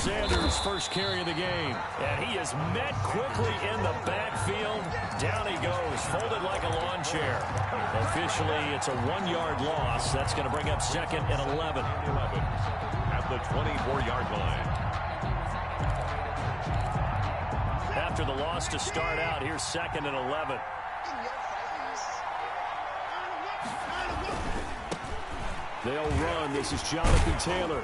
Sanders' first carry of the game. And he is met quickly in the backfield. Down he goes, folded like a lawn chair. Officially, it's a 1-yard loss. That's going to bring up second and 11. At the 24-yard line. After the loss to start out, here's second and 11. They'll run. This is Jonathan Taylor.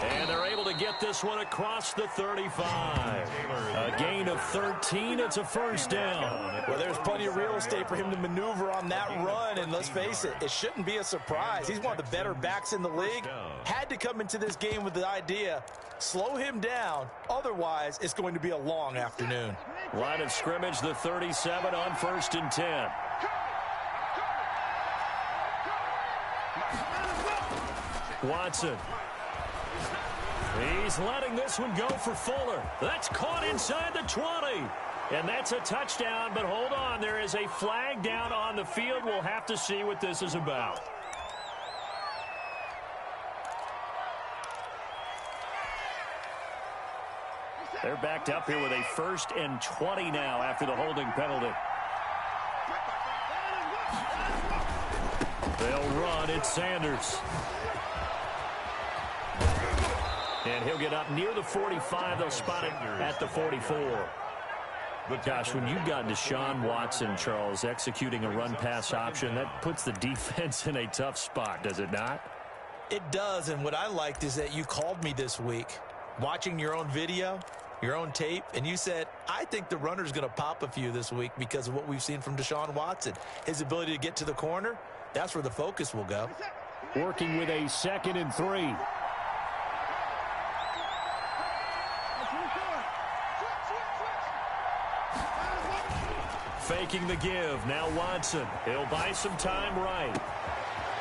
And they're able to get this one across the 35. A gain of 13. It's a first down. Well, there's plenty of real estate for him to maneuver on that run. And let's face it, it shouldn't be a surprise. He's one of the better backs in the league. Had to come into this game with the idea, slow him down. Otherwise, it's going to be a long afternoon. Line of scrimmage, the 37 on 1st and 10. Watson. He's letting this one go for Fuller. That's caught inside the 20. And that's a touchdown, but hold on. There is a flag down on the field. We'll have to see what this is about. They're backed up here with a 1st and 20 now after the holding penalty. They'll run. It's Sanders. And he'll get up near the 45. They'll spot it at the 44. Gosh, when you've got Deshaun Watson, Charles, executing a run-pass option, that puts the defense in a tough spot, does it not? It does, and what I liked is that you called me this week, watching your own video, your own tape, and you said, I think the runner's going to pop a few this week because of what we've seen from Deshaun Watson. His ability to get to the corner, that's where the focus will go. Working with a 2nd and 3. Faking the give. Now Watson. He'll buy some time right.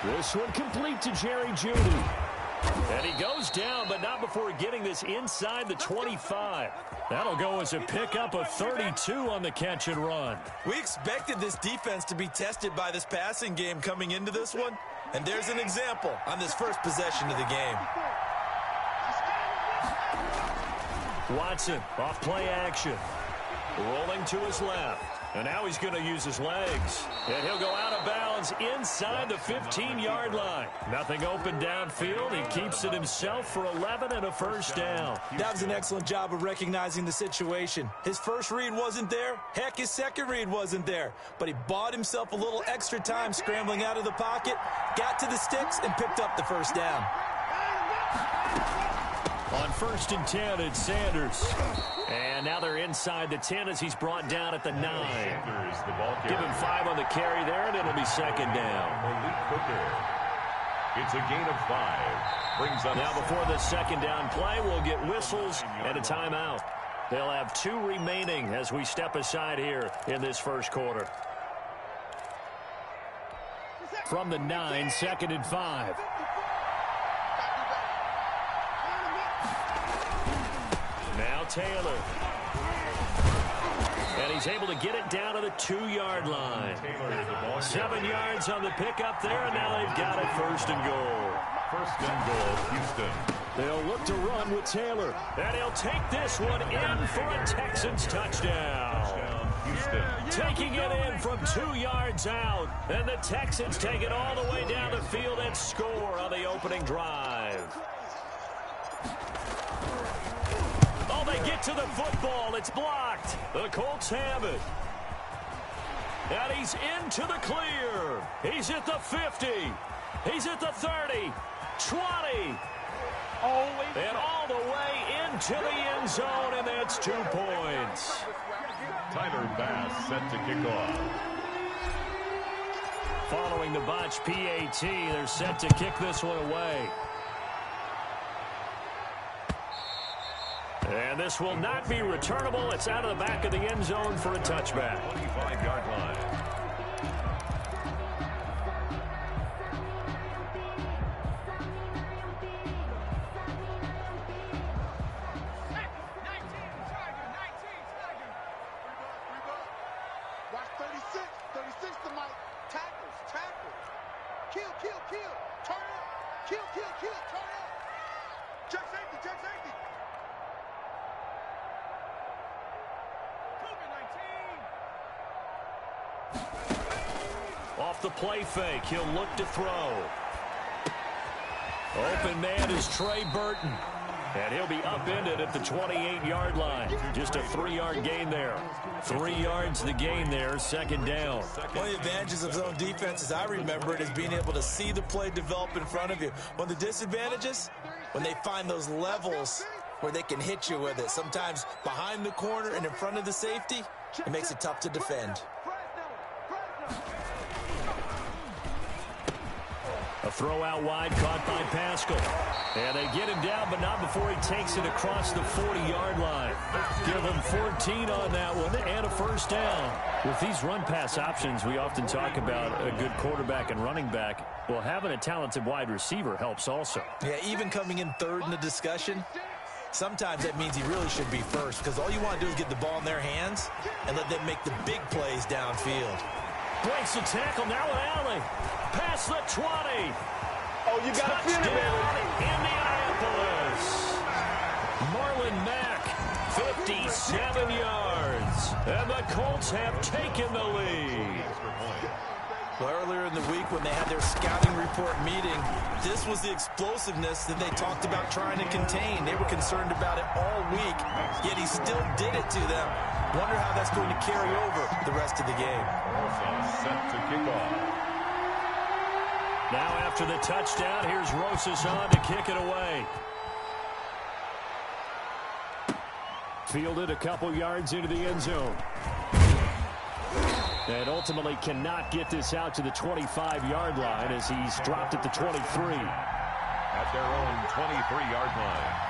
This one complete to Jerry Jeudy. And he goes down, but not before getting this inside the 25. That'll go as a pickup of 32 on the catch and run. We expected this defense to be tested by this passing game coming into this one. And there's an example on this first possession of the game. Watson off play action. Rolling to his left. And now he's going to use his legs. And he'll go out of bounds inside the 15-yard line. Nothing open downfield. He keeps it himself for 11 and a first down. That was an excellent job of recognizing the situation. His first read wasn't there. Heck, his second read wasn't there. But he bought himself a little extra time scrambling out of the pocket, got to the sticks, and picked up the first down. On 1st and 10, it's Sanders. And now they're inside the 10 as he's brought down at the 9. Give him 5 on the carry there, and it'll be second down. It's a gain of 5. Brings up now before the second down play, we'll get whistles and a timeout. They'll have 2 remaining as we step aside here in this first quarter. From the 9, 2nd and 5. Now Taylor. And he's able to get it down to the 2-yard line. 7 yards on the pickup there, and now they've got it 1st and goal. 1st and goal, Houston. They'll look to run with Taylor. And he'll take this one in for a Texans touchdown. Houston. Taking it in from 2 yards out. And the Texans take it all the way down the field and score on the opening drive. Oh, they get to the football. It's blocked. The Colts have it. And he's into the clear. He's at the 50. He's at the 30. 20. And all the way into the end zone, and that's 2 points. Tyler Bass set to kick off. Following the botch PAT, they're set to kick this one away. And this will not be returnable. It's out of the back of the end zone for a touchback. 25-yard line. Watch 36. 36 to Mike. Tackles. Kill. Turn up. Kill. Turn up. Check safety. off the play fake. He'll look to throw. Open man is Trey Burton. And he'll be upended at the 28-yard line. Just a 3-yard gain there. 3 yards the gain there, second down. One of the advantages of zone defense, as I remember it, is being able to see the play develop in front of you. One of the disadvantages, when they find those levels where they can hit you with it. Sometimes behind the corner and in front of the safety, it makes it tough to defend. A throw out wide, caught by Pascal. And they get him down, but not before he takes it across the 40-yard line. Give him 14 on that one and a first down. With these run-pass options, we often talk about a good quarterback and running back. Well, having a talented wide receiver helps also. Yeah, even coming in third in the discussion, sometimes that means he really should be first, because all you want to do is get the ball in their hands and let them make the big plays downfield. Breaks the tackle, now an alley. Past the 20. Oh, you got to feel it, baby. Indianapolis. Marlon Mack, 57 yards. And the Colts have taken the lead. Well, earlier in the week when they had their scouting report meeting, this was the explosiveness that they talked about trying to contain. They were concerned about it all week, yet he still did it to them. Wonder how that's going to carry over the rest of the game. Also set to kick off. Now after the touchdown, here's Rosas on to kick it away. Fielded a couple yards into the end zone. And ultimately cannot get this out to the 25-yard line as he's dropped at the 23. At their own 23-yard line.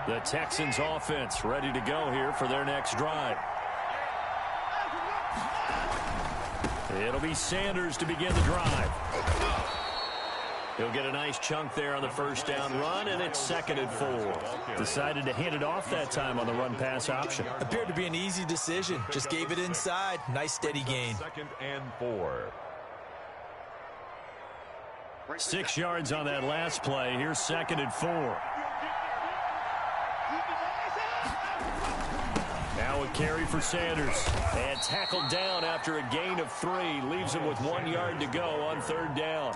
The Texans offense ready to go here for their next drive. It'll be Sanders to begin the drive. He'll get a nice chunk there on the first down run, and it's 2nd and 4. Decided to hand it off that time on the run-pass option. Appeared to be an easy decision. Just gave it inside. Nice steady gain. 2nd and 4. 6 yards on that last play. Here's 2nd and 4. Now a carry for Sanders. And tackled down after a gain of 3. Leaves him with 1 yard to go on 3rd down.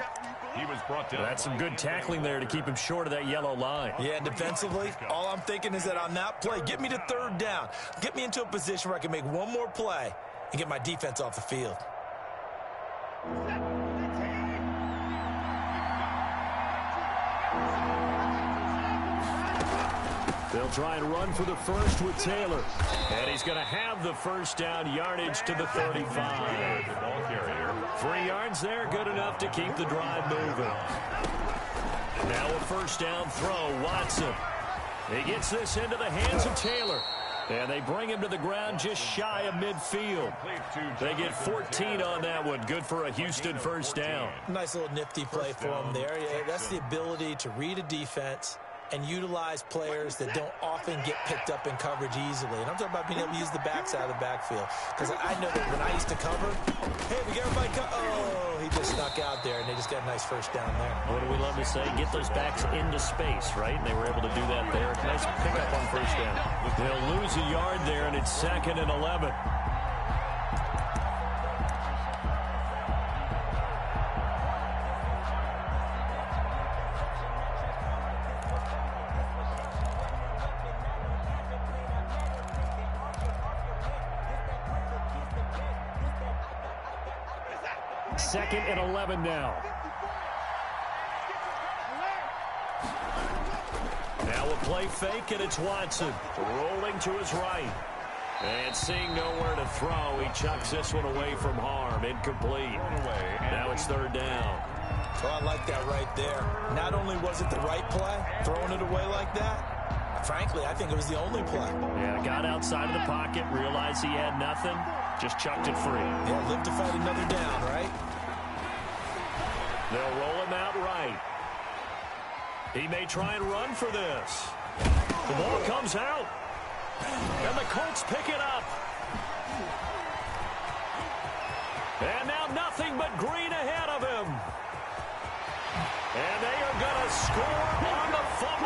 He was brought down. That's some good tackling there to keep him short of that yellow line. Yeah, defensively, all I'm thinking is that on that play, get me to 3rd down. Get me into a position where I can make one more play and get my defense off the field. They'll try and run for the first with Taylor. And he's going to have the first down, yardage to the 35. Ball carrier. 3 yards there, good enough to keep the drive moving. Now a first down throw, Watson. He gets this into the hands of Taylor. And they bring him to the ground just shy of midfield. They get 14 on that one. Good for a Houston first down. Nice little nifty play for him there. Yeah, that's the ability to read a defense and utilize players that don't often get picked up in coverage easily. And I'm talking about being able to use the backside of the backfield. Because I know that when I used to cover, hey, we get everybody oh, he just snuck out there, and they just got a nice first down there. What do we love to say? Get those backs into space, right? And they were able to do that there. Nice pickup on first down. They'll lose a yard there, and it's 2nd and 11. Second and 11 now. Now a play fake, and it's Watson rolling to his right. And seeing nowhere to throw, he chucks this one away from harm. Incomplete. Now it's 3rd down. So I like that right there. Not only was it the right play, throwing it away like that, frankly, I think it was the only play. Yeah, got outside of the pocket, realized he had nothing, just chucked it free. Yeah, live to fight another down, right? They'll roll him out right. He may try and run for this. The ball comes out. And the Colts pick it up. And now nothing but green ahead of him. And they are going to score on the fumble.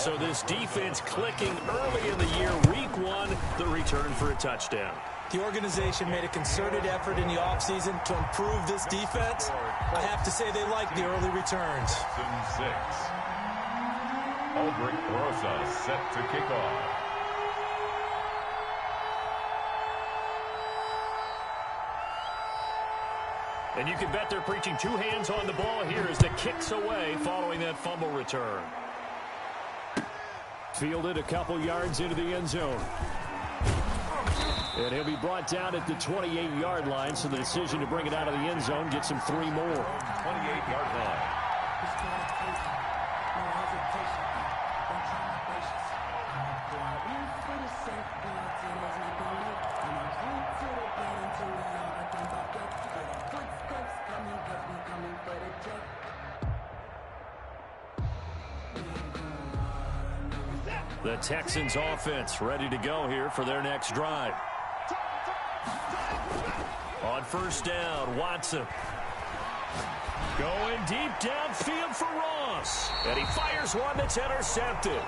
So this defense clicking early in the year, week 1, the return for a touchdown. The organization made a concerted effort in the offseason to improve this defense. I have to say they like the early returns. 6. Aldrich Rosa set to kick off. And you can bet they're preaching 2 hands on the ball here as the kick's away following that fumble return. Fielded a couple yards into the end zone. And he'll be brought down at the 28-yard line, so the decision to bring it out of the end zone gets him 3 more. 28-yard line. The Texans offense ready to go here for their next drive. On first down, Watson. Going deep downfield for Ross. And he fires one that's intercepted.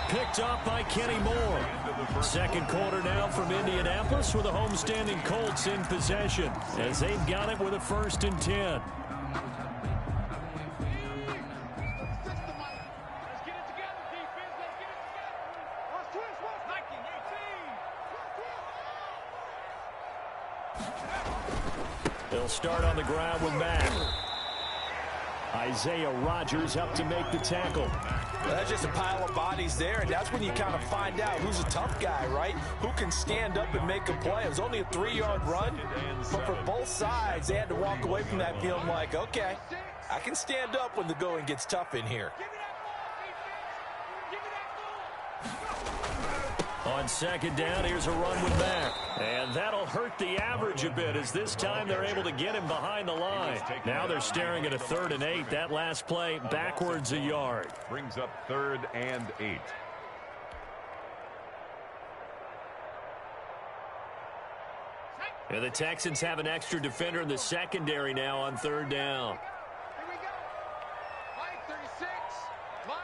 Picked up by Kenny Moore. Second quarter now from Indianapolis with the homestanding Colts in possession as they've got it with a 1st and 10. They'll start on the ground with Mack. Isaiah Rodgers up to make the tackle. Well, that's just a pile of bodies there, and that's when you kind of find out who's a tough guy, right? Who can stand up and make a play. It was only a 3-yard run, but for both sides, they had to walk away from that feeling like, okay, I can stand up when the going gets tough in here. On second down, here's a run with Mack. And that'll hurt the average a bit as this time they're able to get him behind the line. Now they're staring at a 3rd and 8. That last play backwards a yard. Brings up 3rd and 8. And the Texans have an extra defender in the secondary now on 3rd down. Here we go. Line 36. Line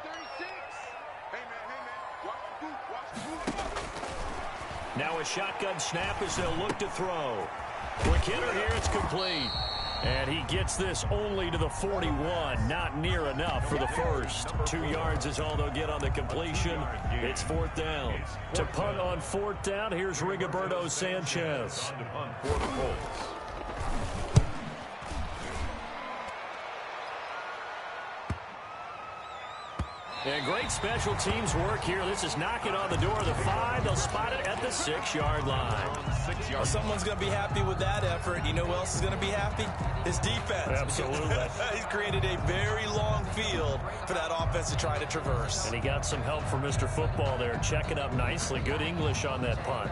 36. Hey, man. Watch the boot. Watch the boot. Now a shotgun snap as they'll look to throw. Quick hitter here, it's complete. And he gets this only to the 41. Not near enough for the first. 2 yards is all they'll get on the completion. It's 4th down. To punt on 4th down, here's Rigoberto Sanchez. On to punt for the Colts. And great special teams work here. This is knocking on the door of the 5. They'll spot it at the 6-yard line. Well, someone's going to be happy with that effort. You know who else is going to be happy? His defense. Absolutely. He's created a very long field for that offense to try to traverse. And he got some help from Mr. Football there, checking up nicely. Good English on that punt.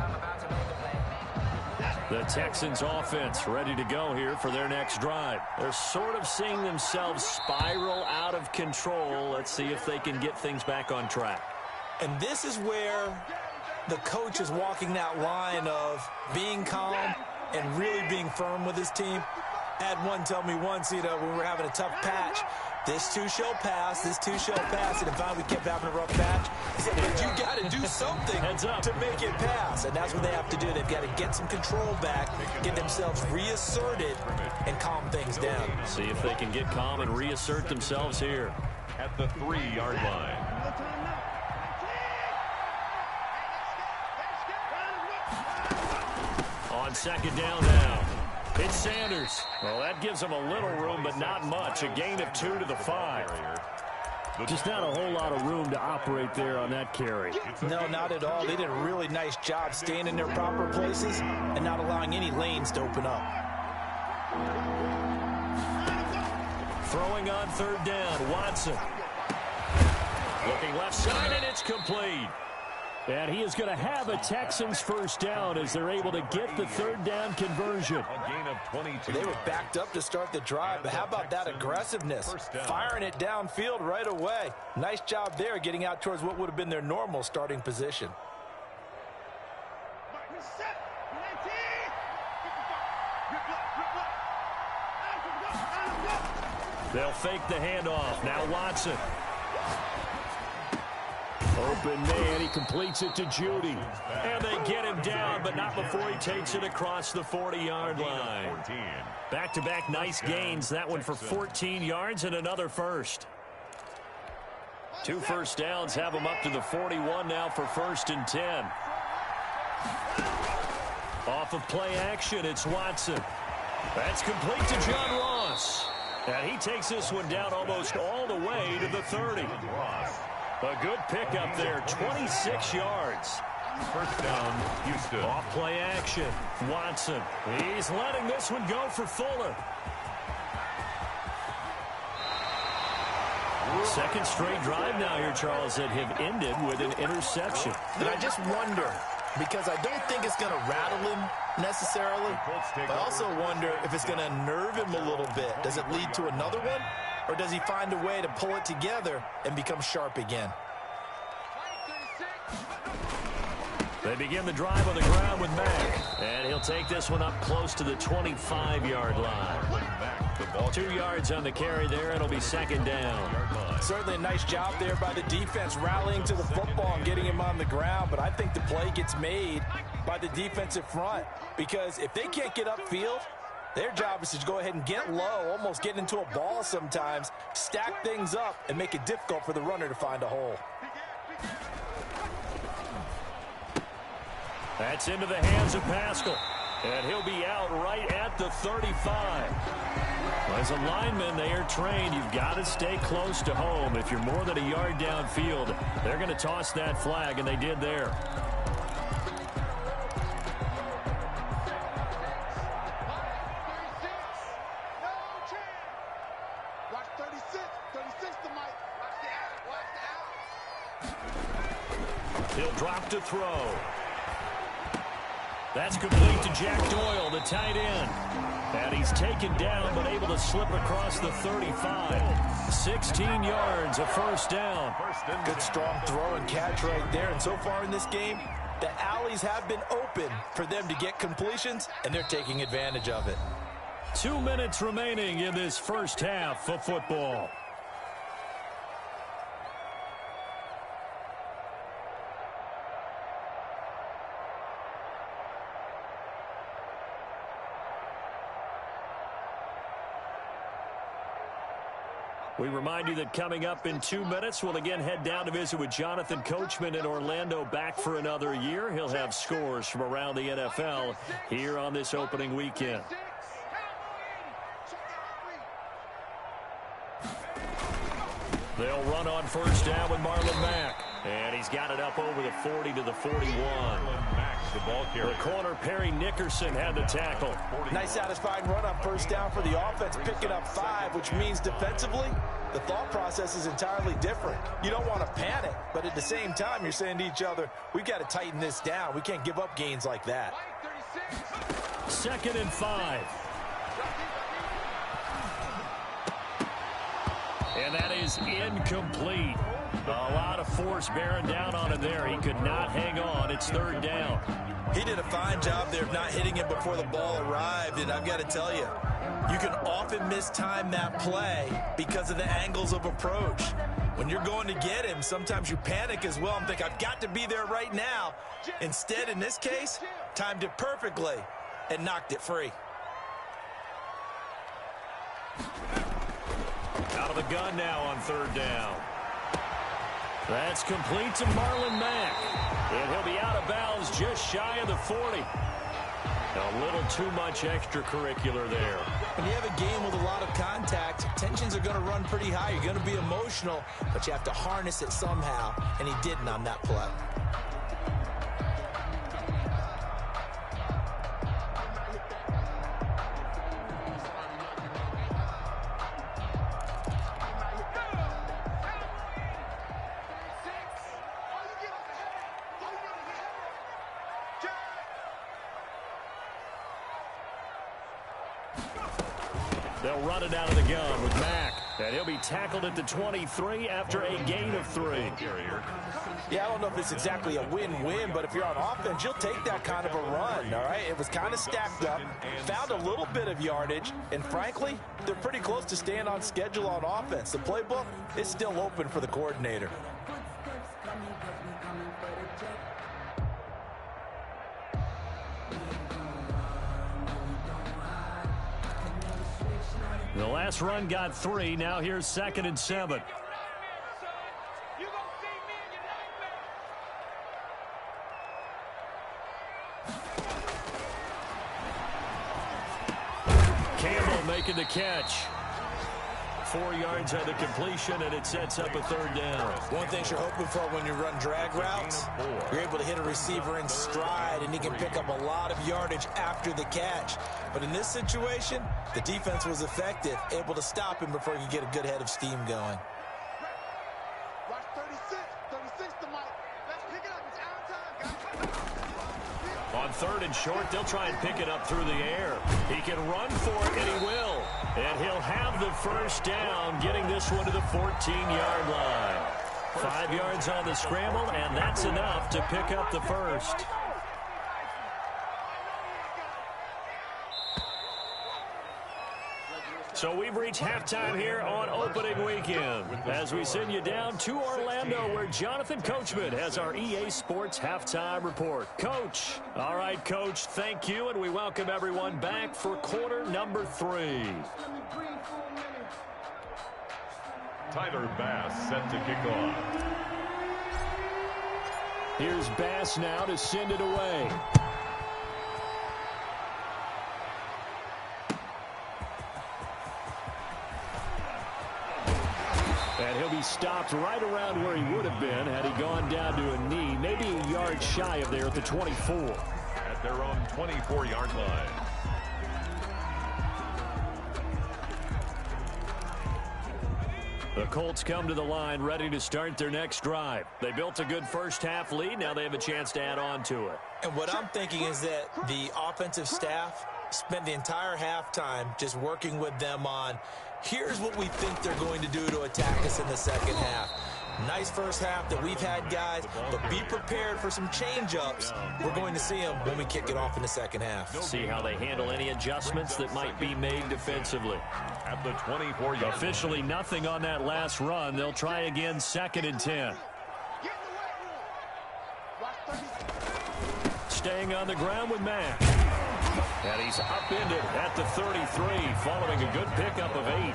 The Texans offense ready to go here for their next drive. They're sort of seeing themselves spiral out of control. Let's see if they can get things back on track. And this is where the coach is walking that line of being calm and really being firm with his team. I had one tell me once, when we were having a tough patch, this too shall pass, this too shall pass. And finally we kept having a rough patch. He said, but you got to do something to make it pass. And that's what they have to do. They've got to get some control back, get themselves reasserted, and calm things down. See if they can get calm and reassert themselves here. At the 3-yard line. On second down now. It's Sanders. Well, that gives them a little room, but not much. A gain of 2 to the 5. Just not a whole lot of room to operate there on that carry. No, not at all. They did a really nice job staying in their proper places and not allowing any lanes to open up. Throwing on 3rd down, Watson. Looking left side, and it's complete. And he is going to have a Texans 1st down as they're able to get the 3rd down conversion. A gain of 22. They were backed up to start the drive, but how about that aggressiveness? Firing it downfield right away. Nice job there getting out towards what would have been their normal starting position. They'll fake the handoff. Now Watson. Open man, he completes it to Judy. And they get him down, but not before he takes it across the 40-yard line. Back-to-back nice gains. That one for 14 yards and another first. 2 first downs have him up to the 41 now for 1st and 10. Off of play action, it's Watson. That's complete to John Ross. And he takes this one down almost all the way to the 30. A good pickup there, 26 yards. First down, Houston. Off play action, Watson. He's letting this one go for Fuller. Second straight drive now here, Charles, that have ended with an interception. And I just wonder, because I don't think it's going to rattle him necessarily, but I also wonder if it's going to nerve him a little bit. Does it lead to another one, or does he find a way to pull it together and become sharp again? They begin the drive on the ground with Mack, and he'll take this one up close to the 25-yard line. 2 yards on the carry there. It'll be 2nd down. Certainly a nice job there by the defense, rallying to the football and getting him on the ground, but I think the play gets made by the defensive front, because if they can't get upfield, their job is to go ahead and get low, almost get into a ball sometimes, stack things up, and make it difficult for the runner to find a hole. That's into the hands of Pascal, and he'll be out right at the 35. As a lineman, they are trained. You've got to stay close to home. If you're more than a yard downfield, they're going to toss that flag, and they did there. He'll drop to throw. That's complete to Jack Doyle, the tight end. And he's taken down, but able to slip across the 35. 16 yards, a first down. Good strong throw and catch right there. And so far in this game, the alleys have been open for them to get completions, and they're taking advantage of it. 2 minutes remaining in this first half of football. We remind you that coming up in 2 minutes, we'll again head down to visit with Jonathan Coachman in Orlando, back for another year. He'll have scores from around the NFL here on this opening weekend. They'll run on first down with Marlon Mack. And he's got it up over the 40 to the 41. The ball carrier. The corner, Perry Nickerson, had the tackle. Nice satisfying run on first down for the offense, picking up 5, which means defensively, the thought process is entirely different. You don't want to panic, but at the same time, you're saying to each other, we've got to tighten this down. We can't give up gains like that. 2nd and 5. And that is incomplete. A lot of force bearing down on him there. He could not hang on. It's 3rd down. He did a fine job there of not hitting it before the ball arrived, and I've got to tell you, you can often mistime that play because of the angles of approach. When you're going to get him, sometimes you panic as well and think, I've got to be there right now. Instead, in this case, timed it perfectly and knocked it free. Out of the gun now on 3rd down. That's complete to Marlon Mack. And he'll be out of bounds just shy of the 40. A little too much extracurricular there. When you have a game with a lot of contact, tensions are going to run pretty high. You're going to be emotional, but you have to harness it somehow, and he didn't on that play. They'll run it out of the gun with Mack. And he'll be tackled at the 23 after a gain of 3. Yeah, I don't know if it's exactly a win-win, but if you're on offense, you'll take that kind of a run, all right? It was kind of stacked up, found a little bit of yardage, and frankly, they're pretty close to staying on schedule on offense. The playbook is still open for the coordinator. last run got 3. Now here's 2nd and 7. Campbell making the catch. 4 yards on the completion, and it sets up a 3rd down. One thing you're hoping for when you run drag routes, you're able to hit a receiver in stride, and he can pick up a lot of yardage after the catch. But in this situation, the defense was effective, able to stop him before he could get a good head of steam going. Watch 36 to Mike. Let's pick it up. It's out of time, guys. On 3rd and short, they'll try and pick it up through the air. He can run for it, and he will. And he'll have the 1st down, getting this one to the 14-yard line. 5 yards on the scramble, and that's enough to pick up the 1st. So we've reached halftime here on opening weekend as we send you down to Orlando where Jonathan Coachman has our EA Sports halftime report. Coach. All right, Coach, thank you, and we welcome everyone back for quarter number 3. Tyler Bass set to kick off. Here's Bass now to send it away. And he'll be stopped right around where he would have been had he gone down to a knee, maybe a yard shy of there at the 24. At their own 24-yard line. The Colts come to the line ready to start their next drive. They built a good first-half lead. Now they have a chance to add on to it. And what I'm thinking is that the offensive staff spent the entire halftime just working with them on, here's what we think they're going to do to attack us in the second half. Nice first half that we've had, guys, but be prepared for some change-ups. We're going to see them when we kick it off in the second half. See how they handle any adjustments that might be made defensively. At the 24-yard line. Officially nothing on that last run. They'll try again 2nd and 10. Staying on the ground with Mack. And he's upended at the 33 following a good pickup of 8.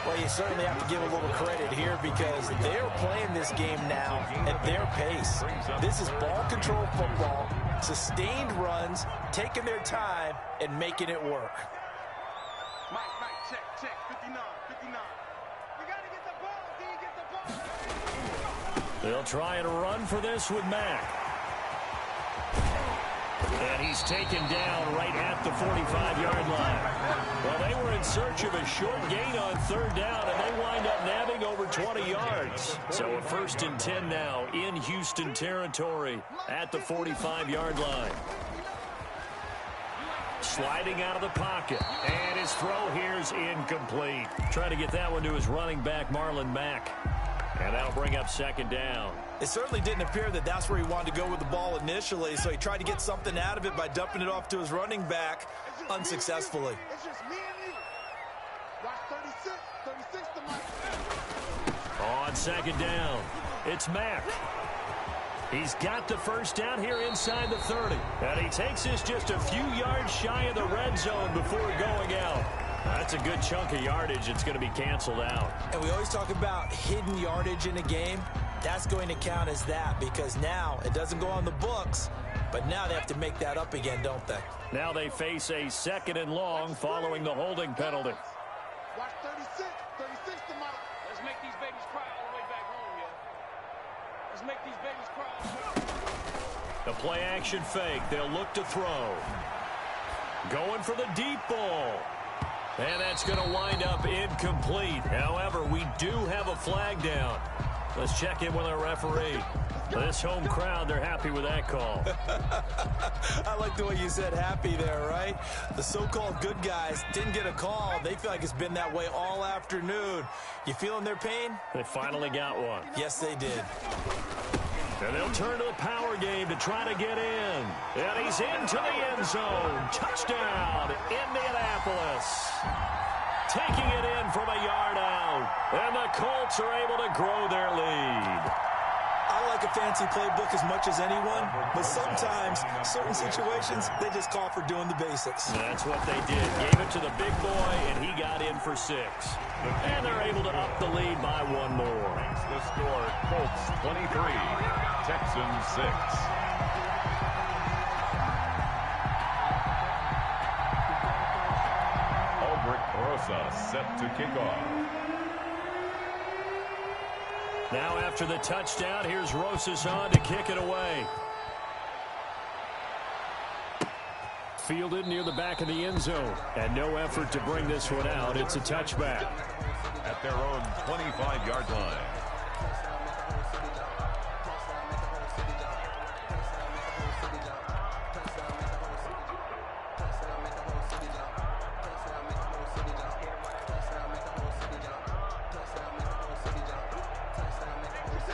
Well, you certainly have to give a little credit here because they're playing this game now at their pace. This is ball control football, sustained runs, taking their time, and making it work. Mike, check. 59. You got to get the ball, D. Get the ball. They'll try and run for this with Mack. And he's taken down right at the 45-yard line. Well, they were in search of a short gain on 3rd down, and they wind up nabbing over 20 yards. So a 1st and 10 now in Houston territory at the 45-yard line. Sliding out of the pocket, and his throw here's incomplete. Trying to get that one to his running back, Marlon Mack. And that'll bring up 2nd down. It certainly didn't appear that that's where he wanted to go with the ball initially, so he tried to get something out of it by dumping it off to his running back unsuccessfully. It's just me and you. Watch 36 to Mike. On 2nd down, it's Mack. He's got the 1st down here inside the 30. And he takes this just a few yards shy of the red zone before going out. That's a good chunk of yardage. It's going to be canceled out. And we always talk about hidden yardage in a game. That's going to count as that because now it doesn't go on the books, but now they have to make that up again, don't they? Now they face a 2nd and long following the holding penalty. Watch 36 to Mike. Let's make these babies cry all the way back home, yeah. Let's make these babies cry. The play action fake. They'll look to throw. Going for the deep ball. And that's going to wind up incomplete. However, we do have a flag down. Let's check in with our referee. This home crowd, they're happy with that call. I like the way you said happy there, right? The so-called good guys didn't get a call. They feel like it's been that way all afternoon. You feeling their pain? They finally got one. Yes, they did. And they'll turn to the power game to try to get in. And he's into the end zone. Touchdown, Indianapolis. Taking it in from a yard out. And the Colts are able to grow their lead. I like like a fancy playbook as much as anyone, but sometimes certain situations, they just call for doing the basics. That's what they did. Gave it to the big boy, and he got in for 6. And they're able to up the lead by 1 more. The score, Colts 23, Texans 6. Rosa set to kick off. Now after the touchdown, here's Rosas on to kick it away. Fielded near the back of the end zone. And no effort to bring this one out. It's a touchback. At their own 25-yard line.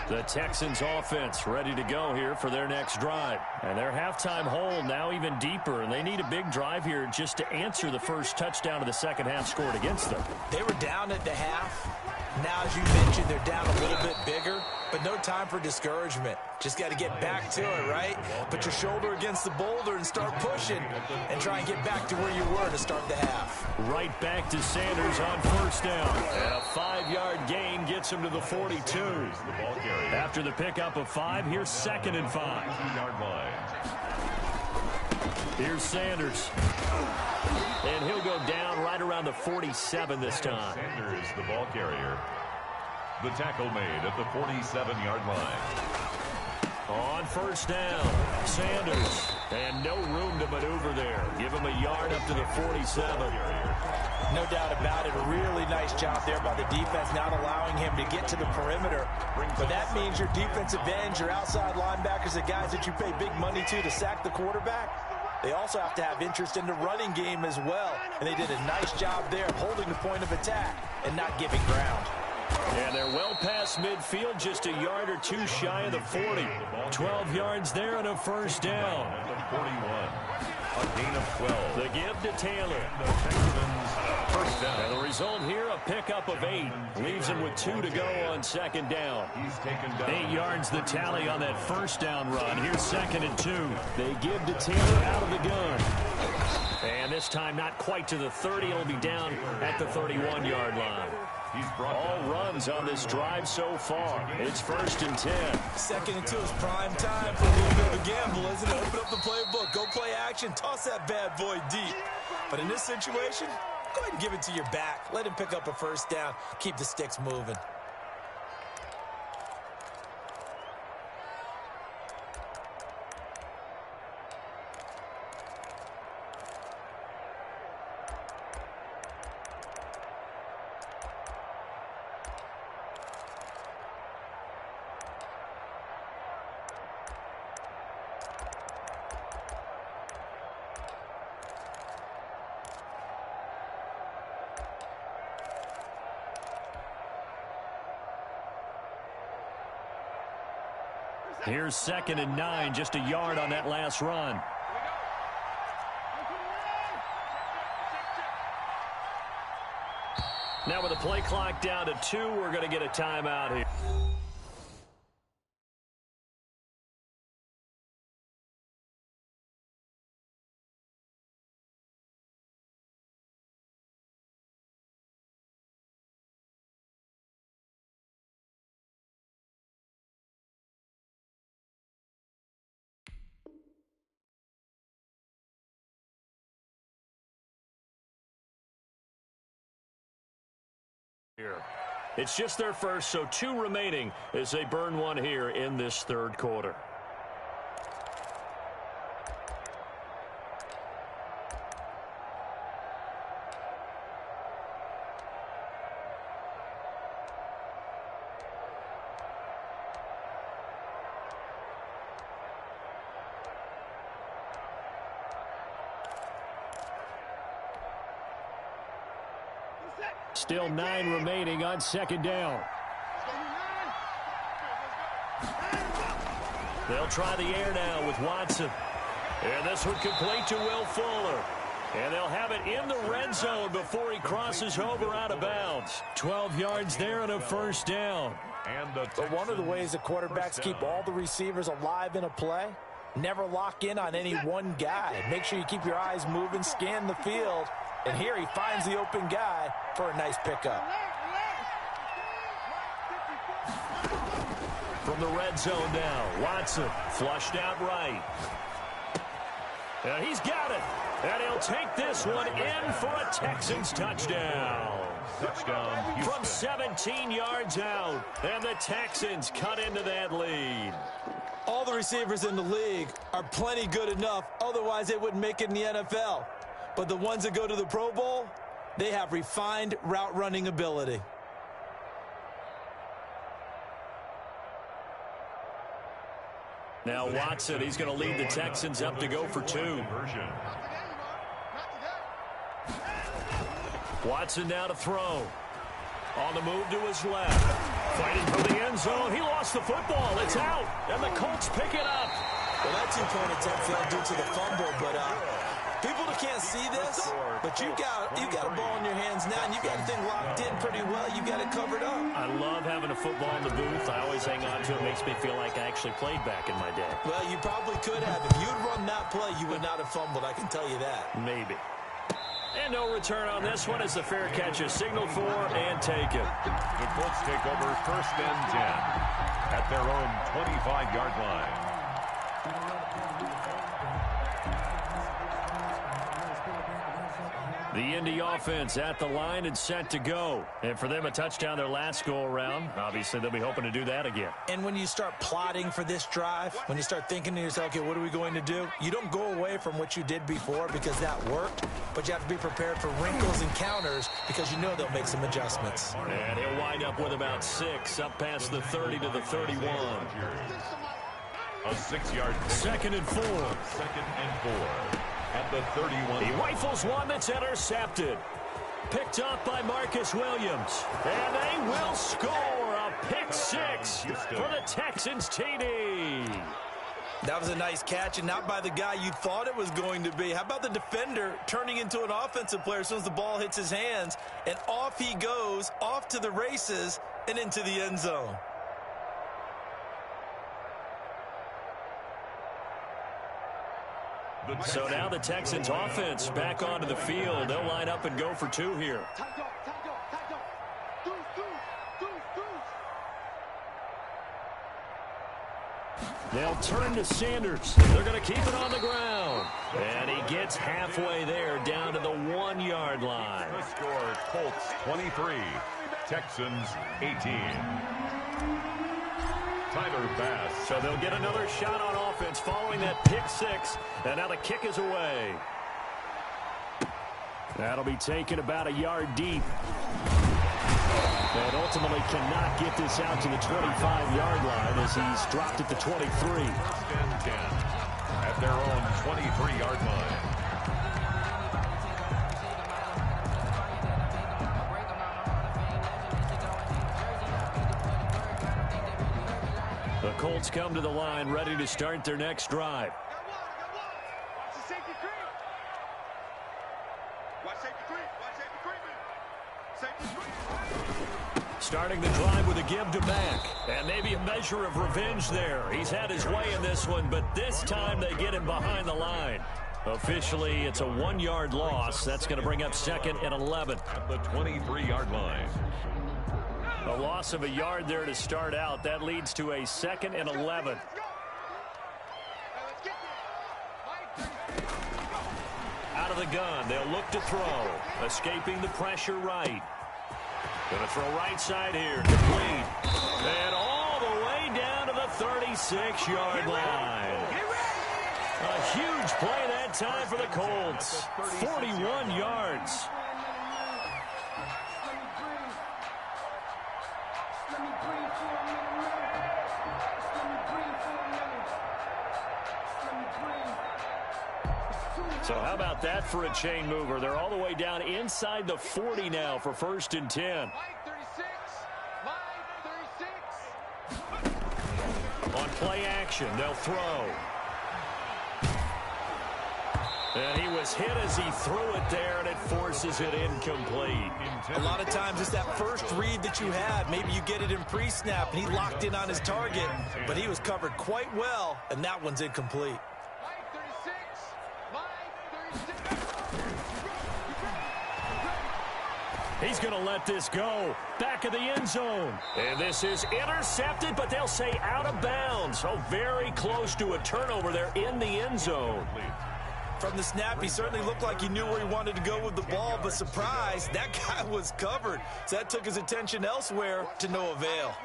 The Texans offense ready to go here for their next drive. And their halftime hole now even deeper, and they need a big drive here just to answer the first touchdown of the second half scored against them. They were down at the half. Now, as you mentioned, they're down a little bit bigger, but no time for discouragement. Just got to get back to it, right? Put your shoulder against the boulder and start pushing and try and get back to where you were to start the half. Right back to Sanders on first down. And a 5-yard gain gets him to the 42. After the pickup of 5, here's 2nd and 5. 2-yard line. Here's Sanders. And he'll go down right around the 47 this time. Sanders, the ball carrier. The tackle made at the 47-yard line. On first down, Sanders. And no room to maneuver there. Give him a yard up to the 47. No doubt about it. A really nice job there by the defense, not allowing him to get to the perimeter. But that means your defensive ends, your outside linebackers, the guys that you pay big money to sack the quarterback, they also have to have interest in the running game as well. And they did a nice job there of holding the point of attack and not giving ground. And they're well past midfield, just a yard or 2 shy of the 40. 12 yards there and a first down. At the 41. A gain of 12. The give to Taylor. The Texans first down. And the result here, a pickup of 8. Leaves him with 2 to go on second down. He's taken down. 8 yards the tally on that first down run. Here's 2nd and 2. They give to Taylor out of the gun. And this time not quite to the 30. It'll be down at the 31-yard line. He's brought all runs on this drive so far. It's 1st and 10. 2nd and 2 is prime time for a little bit of a gamble, isn't it? Open up the playbook, go play action, toss that bad boy deep. But in this situation, go ahead and give it to your back. Let him pick up a first down. Keep the sticks moving. Here's 2nd and 9, just a yard on that last run. Now with the play clock down to 2, we're going to get a timeout here. It's just their first, so 2 remaining as they burn 1 here in this 3rd quarter. Still 9 remaining on 2nd down. They'll try the air now with Watson. And this one complete to Will Fuller. And they'll have it in the red zone before he crosses over out of bounds. 12 yards there and a first down. But one of the ways the quarterbacks keep all the receivers alive in a play, never lock in on any one guy. Make sure you keep your eyes moving, scan the field. And here he finds the open guy for a nice pickup. From the red zone now, Watson flushed out right. And he's got it. And he'll take this one in for a Texans touchdown. Touchdown, From 17 yards out. And the Texans cut into that lead. All the receivers in the league are plenty good enough. Otherwise, they wouldn't make it in the NFL. But the ones that go to the Pro Bowl, they have refined route running ability. Now Watson, he's going to lead the Texans up to go for two. Watson now to throw. On the move to his left. Fighting for the end zone. He lost the football. It's out. And the Colts pick it up. Well, that two-point attempt failed due to the fumble, but people that can't see this, but you got a ball in your hands now, and you got the thing locked in pretty well. You got it covered up. I love having a football in the booth. I always hang on to it. It makes me feel like I actually played back in my day. Well, you probably could have. If you'd run that play, you would not have fumbled. I can tell you that. Maybe. And no return on this one as the fair catch is signaled for and taken. The Colts take over 1st and 10 at their own 25-yard line. The Indy offense at the line and set to go. And for them, a touchdown their last go-around. Obviously, they'll be hoping to do that again. And when you start plotting for this drive, when you start thinking to yourself, okay, what are we going to do? You don't go away from what you did before because that worked, but you have to be prepared for wrinkles and counters because you know they'll make some adjustments. And he'll wind up with about 6, up past the 30 to the 31. A 6-yard Second and 4. 2nd and 4. At the 31. He rifles one that's intercepted. Picked up by Marcus Williams. And they will score a pick 6 for the Texans TD. That was a nice catch, and not by the guy you thought it was going to be. How about the defender turning into an offensive player as soon as the ball hits his hands, and off he goes, off to the races, and into the end zone. So now the Texans offense back onto the field. They'll line up and go for 2 here. They'll turn to Sanders. They're going to keep it on the ground. And he gets halfway there down to the 1-yard line. The score, Colts 23, Texans 18. Tyler Bass. So they'll get another shot on offense following that pick 6. And now the kick is away. That'll be taken about a yard deep. And ultimately cannot get this out to the 25-yard line as he's dropped at the 23. 1st and 10 at their own 23-yard line. The Colts come to the line ready to start their next drive. Starting the drive with a give to back. And maybe a measure of revenge there. He's had his way in this one, but this time they get him behind the line. Officially, it's a 1-yard loss. That's going to bring up 2nd and 11. At the 23-yard line. A loss of a yard there to start out. That leads to a 2nd and 11. Out of the gun, they'll look to throw. Escaping the pressure right. Going to throw right side here. Complete. And all the way down to the 36-yard line. A huge play that time for the Colts. 41 yards. So how about that for a chain mover? They're all the way down inside the 40 now for 1st and 10. On play action, they'll throw. And he was hit as he threw it there, and it forces it incomplete. A lot of times it's that first read that you have. Maybe you get it in pre-snap, and he locked in on his target, but he was covered quite well, and that one's incomplete. He's going to let this go. Back of the end zone. And this is intercepted, but they'll say out of bounds. So very close to a turnover there in the end zone. From the snap, he certainly looked like he knew where he wanted to go with the ball, but surprise, that guy was covered. So that took his attention elsewhere to no avail.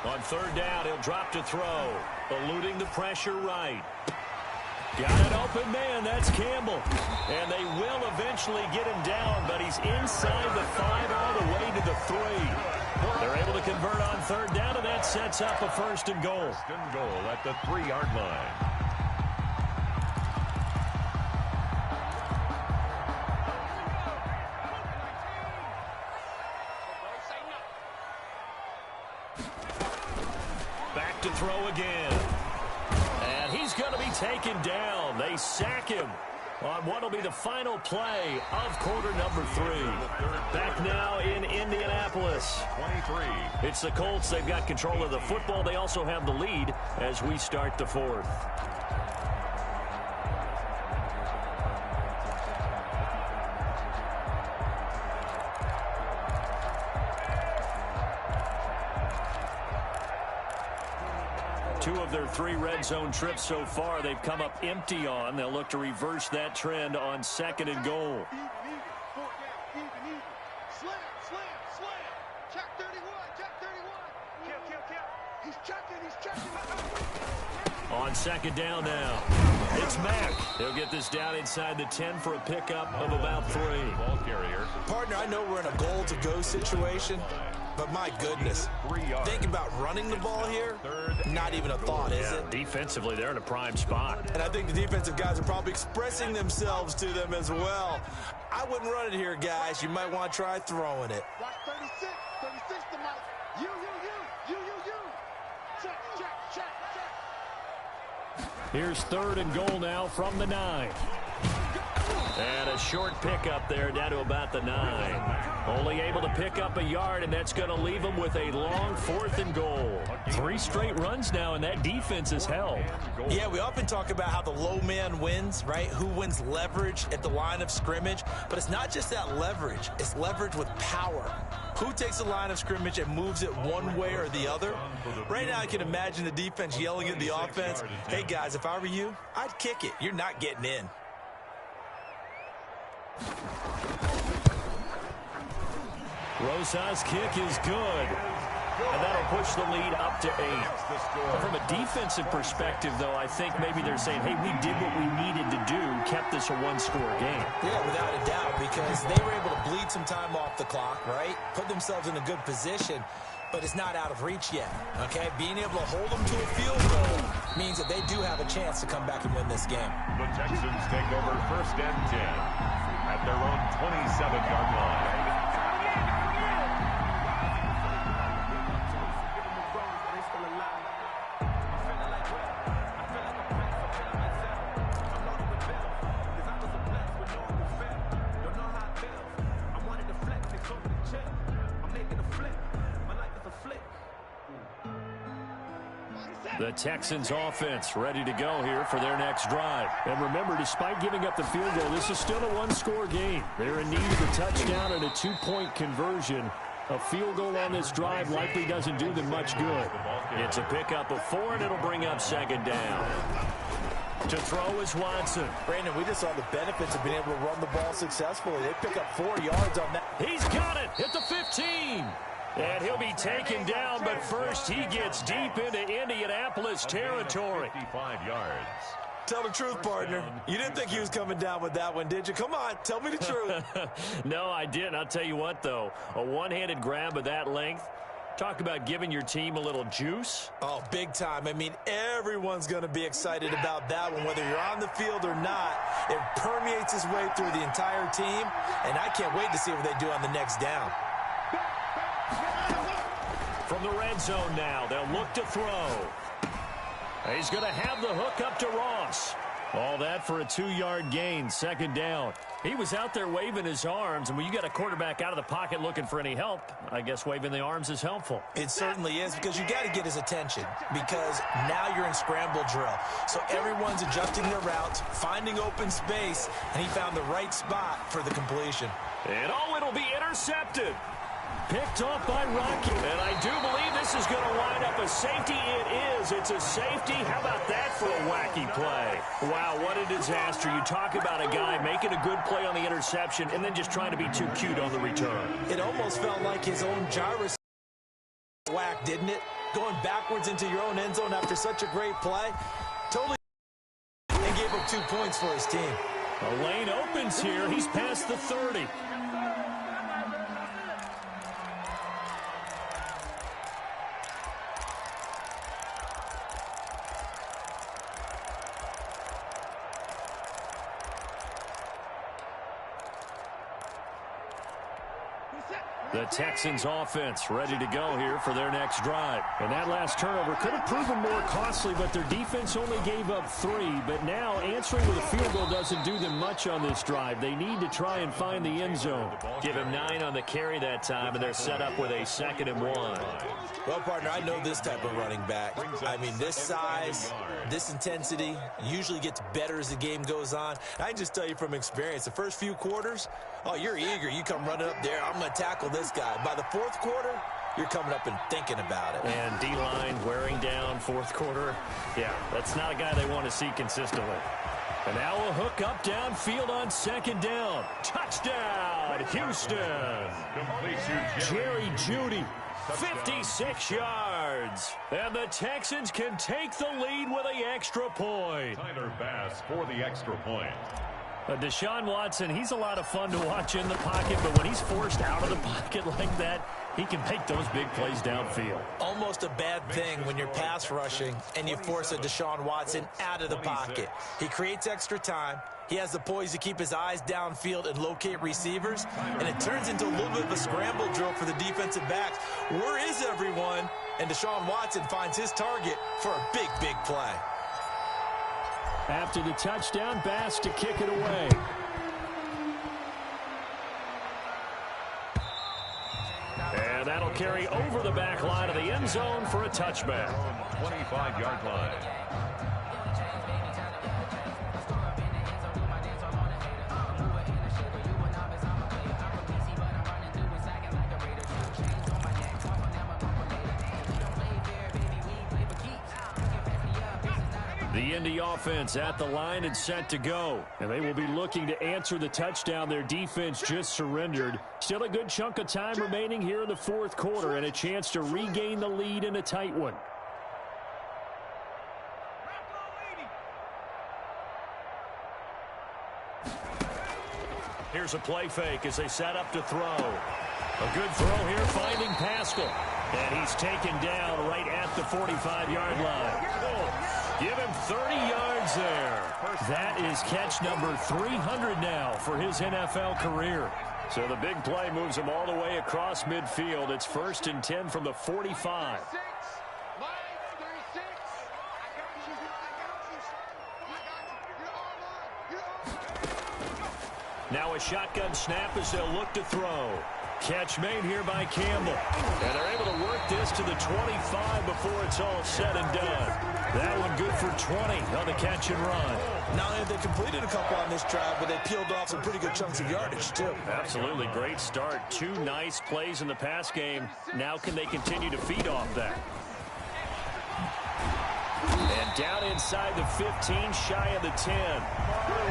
On third down, he'll drop to throw. Eluding the pressure right. Got an open man, that's Campbell. And they will eventually get him down, but he's inside the 5 all the way to the 3. They're able to convert on third down, and that sets up a first and goal. First and goal at the 3-yard line. Back to throw again. And he's going to be taken down. They sack him on what will be the final play of quarter number 3. Back now in Indianapolis. 23. It's the Colts. They've got control of the football. They also have the lead as we start the fourth. Two of their 3 red zone trips so far, they've come up empty on. They'll look to reverse that trend on second and goal. Slam. Check 31. He's checking. On second down now, it's Mack. He'll get this down inside the 10 for a pickup of about 3. Ball carrier. Partner, I know we're in a goal-to-go situation, but my goodness, think about running the ball here, not even a thought, is it? Defensively, they're in a prime spot. And I think the defensive guys are probably expressing themselves to them as well. I wouldn't run it here, guys. You might want to try throwing it. Watch 36 to Mike. You. Check. Here's third and goal now from the 9. And a short pickup there down to about the 9. Only able to pick up a yard, and that's going to leave them with a long 4th and goal. 3 straight runs now, and that defense is held. Yeah, we often talk about how the low man wins, right? Who wins leverage at the line of scrimmage. But it's not just that leverage. It's leverage with power. Who takes the line of scrimmage and moves it one way or the other? Right now, I can imagine the defense yelling at the offense, hey, guys, if I were you, I'd kick it. You're not getting in. Rosa's kick is good. And that'll push the lead up to 8. From a defensive perspective, though, I think maybe they're saying, hey, we did what we needed to do, kept this a 1-score game. Yeah, without a doubt, because they were able to bleed some time off the clock, right? Put themselves in a good position, but it's not out of reach yet, okay? Being able to hold them to a field goal means that they do have a chance to come back and win this game. The Texans take over first and 10 at their own 27-yard line. The Texans offense ready to go here for their next drive. And remember, despite giving up the field goal, this is still a 1-score game. They're in need of a touchdown and a 2-point conversion. A field goal on this drive likely doesn't do them much good. It's a pickup of 4, and it'll bring up second down. To throw is Watson. Brandon, we just saw the benefits of being able to run the ball successfully. They pick up 4 yards on that. He's got it at the 15. And he'll be taken down, but first he gets deep into Indianapolis territory. 55 yards. Tell the truth, partner. You didn't think he was coming down with that one, did you? Come on, tell me the truth. No, I didn't. I'll tell you what, though. A one-handed grab of that length. Talk about giving your team a little juice. Oh, big time. I mean, everyone's going to be excited about that one, whether you're on the field or not. It permeates its way through the entire team, and I can't wait to see what they do on the next down. From the red zone now, they'll look to throw. He's going to have the hook up to Ross. All that for a 2-yard gain, second down. He was out there waving his arms, and when you got a quarterback out of the pocket looking for any help, I guess waving the arms is helpful. It certainly is, because you got to get his attention, because now you're in scramble drill. So everyone's adjusting their routes, finding open space, and he found the right spot for the completion. And it'll be intercepted. Picked off by Rocky. And I do believe this is going to wind up a safety. It is. It's a safety. How about that for a wacky play? Wow, what a disaster. You talk about a guy making a good play on the interception and then just trying to be too cute on the return. It almost felt like his own gyrus whack, didn't it? Going backwards into your own end zone after such a great play. Totally, and gave up 2 points for his team. The lane opens here. He's past the 30. The Texans offense ready to go here for their next drive. And that last turnover could have proven more costly, but their defense only gave up 3. But now answering with a field goal doesn't do them much on this drive. They need to try and find the end zone. Give him 9 on the carry that time, and they're set up with a 2nd and 1. Well, partner, I know this type of running back. I mean, this size, this intensity usually gets better as the game goes on. I can just tell you from experience, the first few quarters, oh, you're eager. You come running up there. I'm going to tackle this guy. By the 4th quarter, you're coming up and thinking about it. And D-line wearing down 4th quarter. Yeah, that's not a guy they want to see consistently. And now a hook up downfield on 2nd down. Touchdown, Houston. Jerry Jeudy, 56 yards. And the Texans can take the lead with an extra point. Tyler Bass for the extra point. Deshaun Watson, he's a lot of fun to watch in the pocket, but when he's forced out of the pocket like that, he can make those big plays downfield. Almost a bad thing when you're pass rushing and you force a Deshaun Watson out of the pocket. He creates extra time. He has the poise to keep his eyes downfield and locate receivers, and it turns into a little bit of a scramble drill for the defensive backs. Where is everyone? And Deshaun Watson finds his target for a big, big play. After the touchdown, Bass to kick it away. And that'll carry over the back line of the end zone for a touchback. 25-yard line. The Indy offense at the line and set to go. And they will be looking to answer the touchdown their defense just surrendered. Still a good chunk of time remaining here in the 4th quarter and a chance to regain the lead in a tight one. Here's a play fake as they set up to throw. A good throw here finding Pascal. And he's taken down right at the 45-yard line. Give him 30 yards there. That is catch number 300 now for his NFL career. So the big play moves him all the way across midfield. It's 1st and 10 from the 45. Now a shotgun snap as they'll look to throw. Catch made here by Campbell. And they're able to work this to the 25 before it's all said and done. That one good for 20 on the catch and run. Not only have they completed a couple on this drive, but they peeled off some pretty good chunks of yardage, too. Absolutely great start. 2 nice plays in the pass game. Now can they continue to feed off that? And down inside the 15, shy of the 10.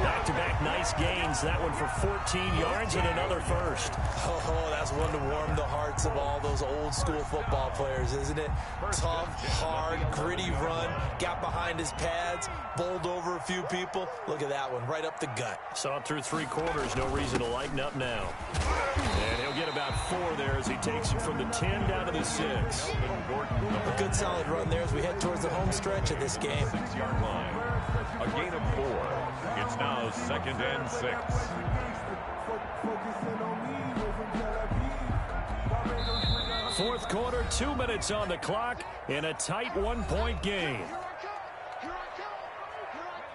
Back-to-back nice gains. That one for 14 yards and another first. Oh, that's one to warm the hearts of all those old-school football players, isn't it? Tough, hard, gritty run. Got behind his pads, bowled over a few people. Look at that one, right up the gut. Saw it through 3 quarters. No reason to lighten up now. And he'll get about 4 there as he takes it from the 10 down to the 6. A good solid run there as we head towards the home stretch of this game. 6-yard line. A gain of 4. It's now 2nd and 6. Fourth quarter, 2 minutes on the clock in a tight 1-point game.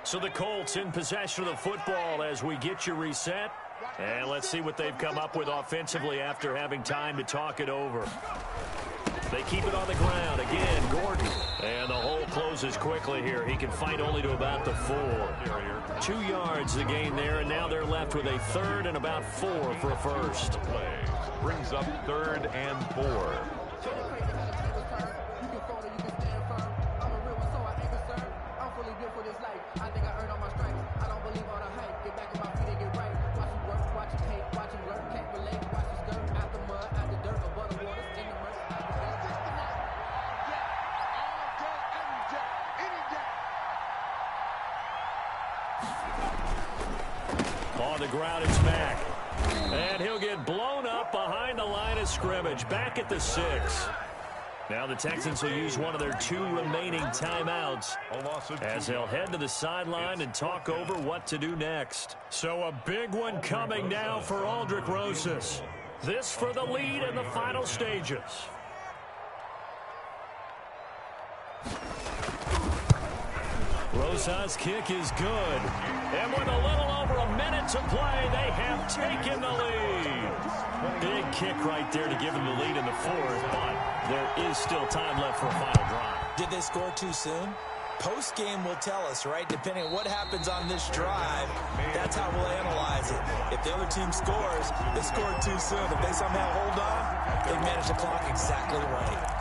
So the Colts in possession of the football as we get you reset. And let's see what they've come up with offensively after having time to talk it over. They keep it on the ground. Again, Gordon. And the hole closes quickly here. He can fight only to about the 4. 2 yards the gain there, and now they're left with a 3rd and about 4 for a first. Play brings up 3rd and 4. On the ground, it's Mack. And he'll get blown up behind the line of scrimmage. Back at the 6. Now the Texans will use one of their 2 remaining timeouts as they'll head to the sideline and talk over what to do next. So a big one coming now for Aldrick Rosas. This for the lead in the final stages. Rosas' kick is good. And with a little over a minute to play, they have taken the lead. Big kick right there to give them the lead in the 4th, but there is still time left for a final drive. Did they score too soon? Post-game will tell us, right? Depending on what happens on this drive, that's how we'll analyze it. If the other team scores, they scored too soon. If they somehow hold on, they manage the clock exactly right.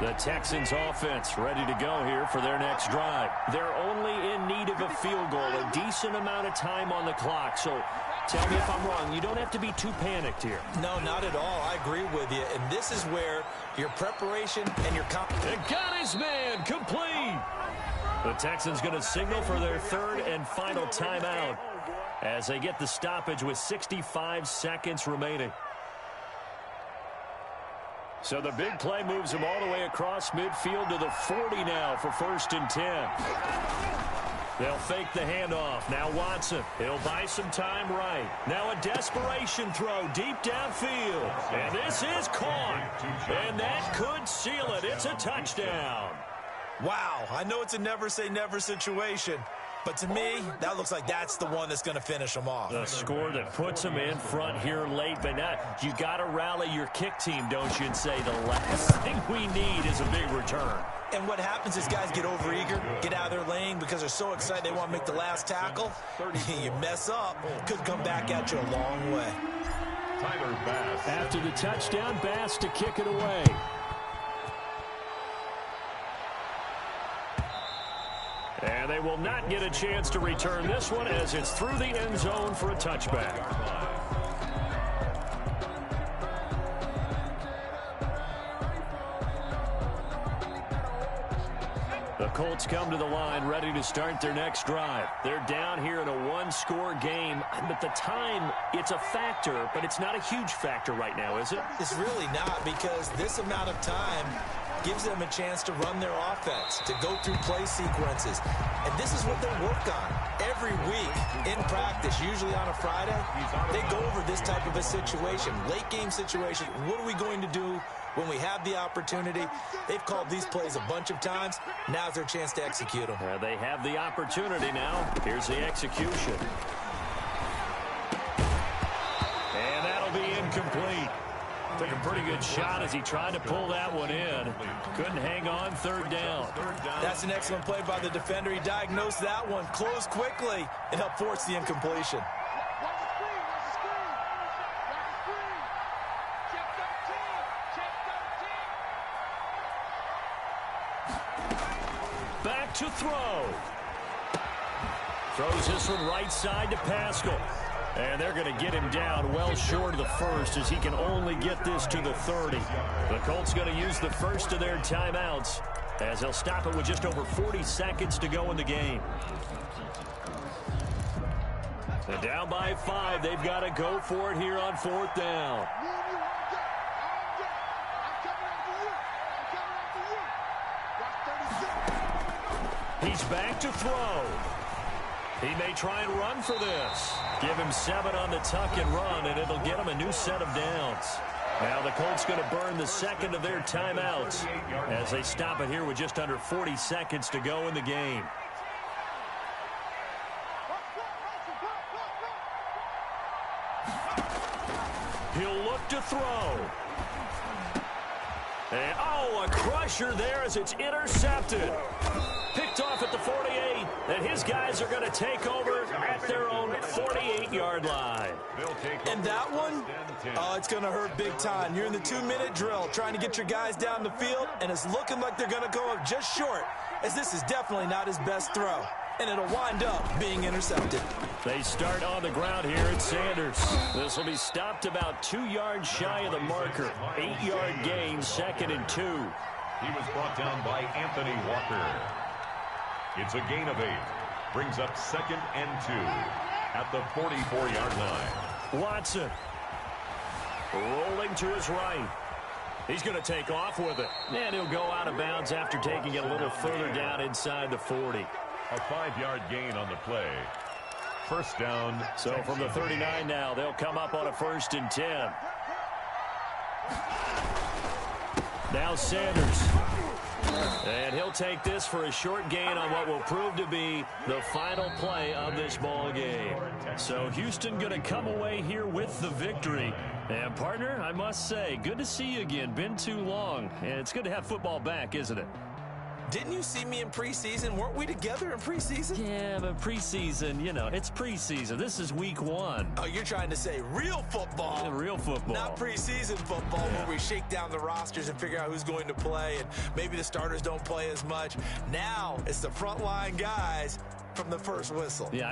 The Texans offense ready to go here for their next drive. They're only in need of a field goal, a decent amount of time on the clock. So tell me if I'm wrong. You don't have to be too panicked here. No, not at all. I agree with you. And this is where your preparation and your It got his man complete. The Texans going to signal for their 3rd and final timeout as they get the stoppage with 65 seconds remaining. So the big play moves them all the way across midfield to the 40 now for 1st and 10. They'll fake the handoff. Now Watson. He'll buy some time right. Now a desperation throw deep downfield. And this is caught. And that could seal it. It's a touchdown. Wow, I know it's a never-say-never situation, but to me, that looks like that's the one that's going to finish them off. The score that puts them in front here late, but now you got to rally your kick team, don't you, and say the last thing we need is a big return. And what happens is guys get overeager, get out of their lane because they're so excited they want to make the last tackle. You mess up, could come back at you a long way. Tyler Bass. After the touchdown, Bass to kick it away. And they will not get a chance to return this one as it's through the end zone for a touchback. The Colts come to the line ready to start their next drive. They're down here in a 1-score game, but the time, it's a factor, but it's not a huge factor right now, is it? It's really not, because this amount of time gives them a chance to run their offense, to go through play sequences. And this is what they work on every week in practice, usually on a Friday. They go over this type of a situation, late game situation. What are we going to do when we have the opportunity? They've called these plays a bunch of times. Now's their chance to execute them. They have the opportunity now. Here's the execution. And that'll be incomplete. Took a pretty good shot as he tried to pull that one in. Couldn't hang on, 3rd down. That's an excellent play by the defender. He diagnosed that one, closed quickly, and helped force the incompletion. Back to throw. Throws this one right side to Pascal. And they're going to get him down well short of the 1st as he can only get this to the 30. The Colts going to use the first of their timeouts as they'll stop it with just over 40 seconds to go in the game. And down by 5, they've got to go for it here on 4th down. He's back to throw. He may try and run for this. Give him 7 on the tuck and run, and it'll get him a new set of downs. Now the Colts going to burn the second of their timeouts as they stop it here with just under 40 seconds to go in the game. He'll look to throw. And, oh, a crusher there as it's intercepted. Picked off at the 48, and his guys are going to take over at their own 48-yard line. And that one, oh, it's going to hurt big time. You're in the 2-minute drill trying to get your guys down the field, and it's looking like they're going to go up just short, as this is definitely not his best throw. And it'll wind up being intercepted. They start on the ground here at Sanders. This will be stopped about 2 yards shy of the marker. 8-yard gain, 2nd and 2. He was brought down by Anthony Walker. It's a gain of 8. Brings up 2nd and 2 at the 44-yard line. Watson rolling to his right. He's going to take off with it. And he'll go out of bounds after taking it a little further down inside the 40. A 5-yard gain on the play. First down. So from the 39 now, they'll come up on a 1st and 10. Now Sanders. And he'll take this for a short gain on what will prove to be the final play of this ball game. So Houston going to come away here with the victory. And partner, I must say, good to see you again. Been too long. And it's good to have football back, isn't it? Didn't you see me in preseason? Weren't we together in preseason? Yeah, but preseason, you know, it's preseason. This is week 1. Oh, you're trying to say real football. Yeah, real football. Not preseason football where we shake down the rosters and figure out who's going to play, and maybe the starters don't play as much. Now it's the frontline guys from the first whistle. Yeah.